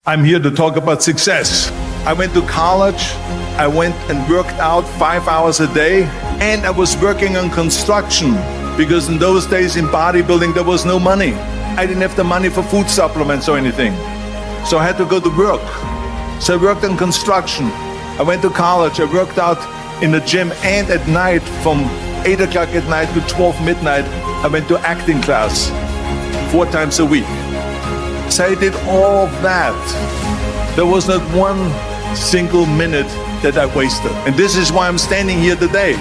I'm here to talk about success. I went to college, I went and worked out 5 hours a day, and I was working on construction because in those days in bodybuilding there was no money. I didn't have the money for food supplements or anything. So I had to go to work. So I worked on construction. I went to college, I worked out in the gym, and at night from 8 o'clock at night to 12 midnight, I went to acting class 4 times a week. So I did all that. There was not one single minute that I wasted. And this is why I'm standing here today.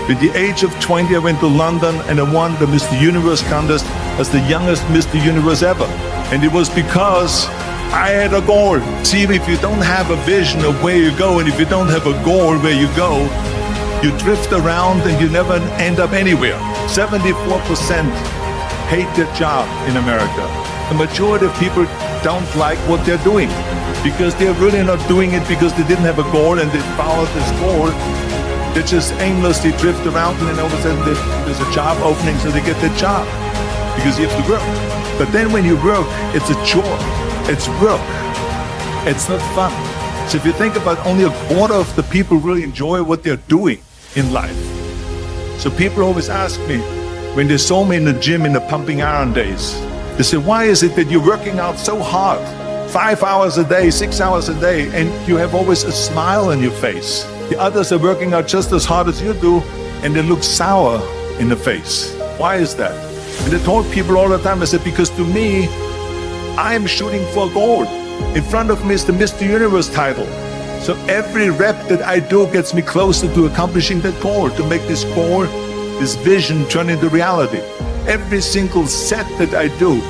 At the age of 20, I went to London and I won the Mr. Universe contest as the youngest Mr. Universe ever. And it was because I had a goal. See, if you don't have a vision of where you go, and if you don't have a goal where you go, you drift around and you never end up anywhere. 74% hate their job in America. The majority of people don't like what they're doing because they're really not doing it because they didn't have a goal and they followed this goal. They just aimlessly drift around, and then all of a sudden there's a job opening, so they get their job because you have to work. But then when you work, it's a chore. It's work. It's not fun. So if you think about, only a quarter of the people really enjoy what they're doing in life. So people always ask me, when they saw me in the gym in the pumping iron days, they say, why is it that you're working out so hard, 5 hours a day, 6 hours a day, and you have always a smile on your face? The others are working out just as hard as you do, and they look sour in the face. Why is that? And I told people all the time, I said, because to me, I'm shooting for a goal. In front of me is the Mr. Universe title. So every rep that I do gets me closer to accomplishing that goal, to make this goal, this vision turn into reality. Every single set that I do,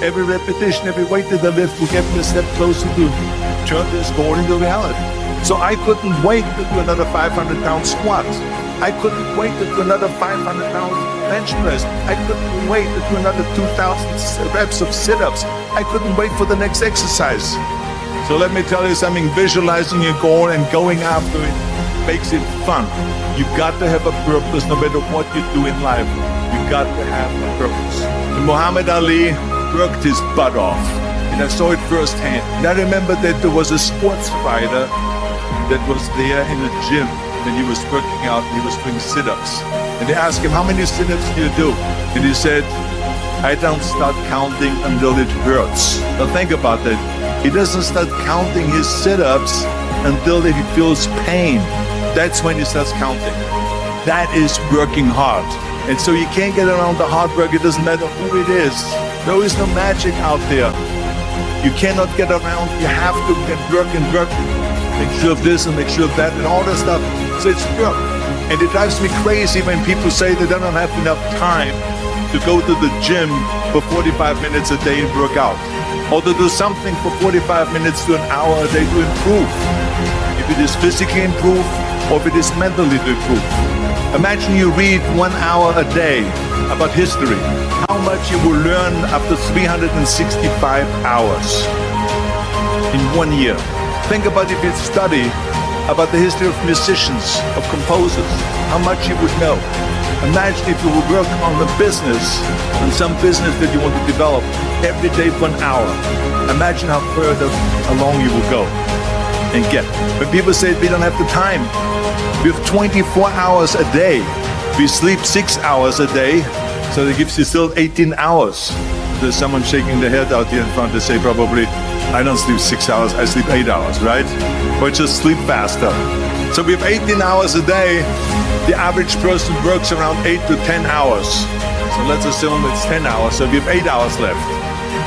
every repetition, every weight that I lift will get me a step closer to turn this goal into reality. So I couldn't wait to do another 500-pound squat. I couldn't wait to do another 500-pound bench press. I couldn't wait to do another 2,000 reps of sit-ups. I couldn't wait for the next exercise. So let me tell you something, visualizing your goal and going after it makes it fun. You've got to have a purpose no matter what you do in life. You've got to have a purpose. And Muhammad Ali worked his butt off, and I saw it firsthand. And I remember that there was a sports writer that was there in the gym when he was working out, he was doing sit-ups. And they asked him, how many sit-ups do you do? And he said, I don't start counting until it hurts. Now think about that. He doesn't start counting his sit-ups until he feels pain. That's when he starts counting. That is working hard. And so you can't get around the hard work. It doesn't matter who it is. There is no magic out there. You cannot get around. You have to work and work. Make sure of this and make sure of that and all that stuff. So it's work. And it drives me crazy when people say they don't have enough time to go to the gym for 45 minutes a day and work out. Or to do something for 45 minutes to an hour a day to improve. If it is physically improve or if it is mentally to improve. Imagine you read 1 hour a day about history. How much you will learn after 365 hours in 1 year. Think about if you study about the history of musicians, of composers, how much you would know. Imagine if you would work on the business, on some business that you want to develop every day for an hour. Imagine how further along you will go and get. When people say we don't have the time, we have 24 hours a day. We sleep 6 hours a day, so that gives you still 18 hours. There's someone shaking their head out here in front to say probably, I don't sleep 6 hours, I sleep 8 hours, right? Or just sleep faster. So we have 18 hours a day. The average person works around 8 to 10 hours. So let's assume it's 10 hours, so we have 8 hours left.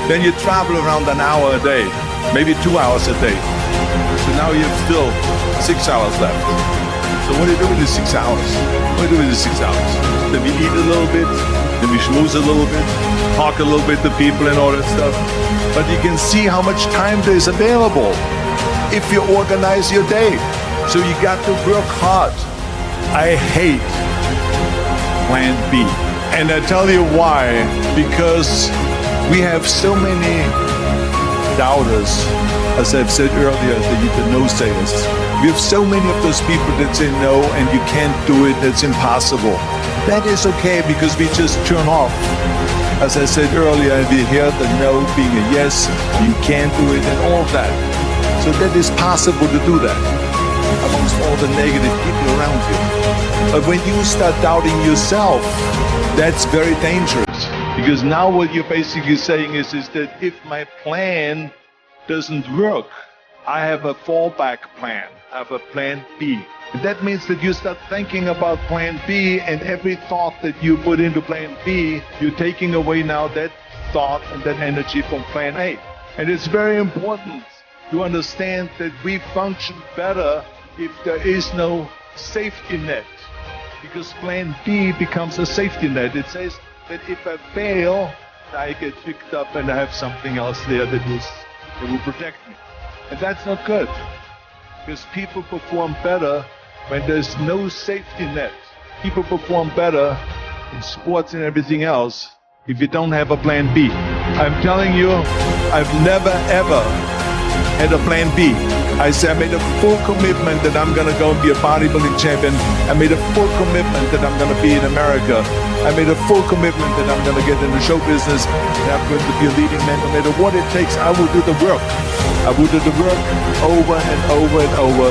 Then you travel around an hour a day, maybe 2 hours a day. So now you have still 6 hours left. So what do you do with the 6 hours? What do you do with the 6 hours? Then we eat a little bit, then we schmooze a little bit, talk a little bit to people and all that stuff. But you can see how much time there is available if you organize your day. So you got to work hard. I hate plan B. And I tell you why. Because we have so many doubters, as I've said earlier, the no-sayers. We have so many of those people that say no and you can't do it, that's impossible. That is okay because we just turn off As I said earlier, we hear the no being a yes, you can't do it, and all of that. So that is possible to do that amongst all the negative people around you. But when you start doubting yourself, that's very dangerous. Because now what you're basically saying is that if my plan doesn't work, I have a fallback plan. I have a plan B. And that means that you start thinking about plan B, and every thought that you put into plan B, you're taking away now that thought and that energy from plan A. And it's very important to understand that we function better if there is no safety net. Because plan B becomes a safety net. It says that if I fail, I get picked up and I have something else there that will protect me. And that's not good. Because people perform better when there's no safety net. People perform better in sports and everything else if you don't have a plan B. I'm telling you, I've never ever had a plan B. I said I made a full commitment that I'm going to go and be a bodybuilding champion. I made a full commitment that I'm going to be in America. I made a full commitment that I'm going to get in the show business and I'm going to be a leading man. No matter what it takes, I will do the work. I will do the work over and over and over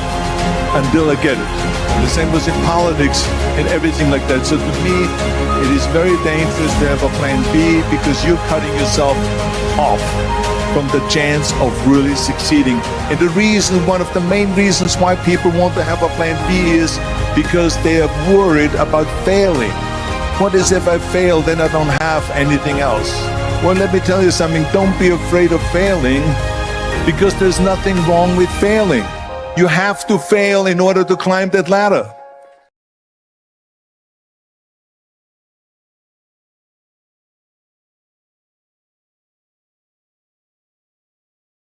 until I get it. And the same was in politics and everything like that. So to me, it is very dangerous to have a plan B because you're cutting yourself off from the chance of really succeeding. And the reason, one of the main reasons why people want to have a plan B is because they are worried about failing. What is if I fail, then I don't have anything else? Well, let me tell you something. Don't be afraid of failing because there's nothing wrong with failing. You have to fail in order to climb that ladder.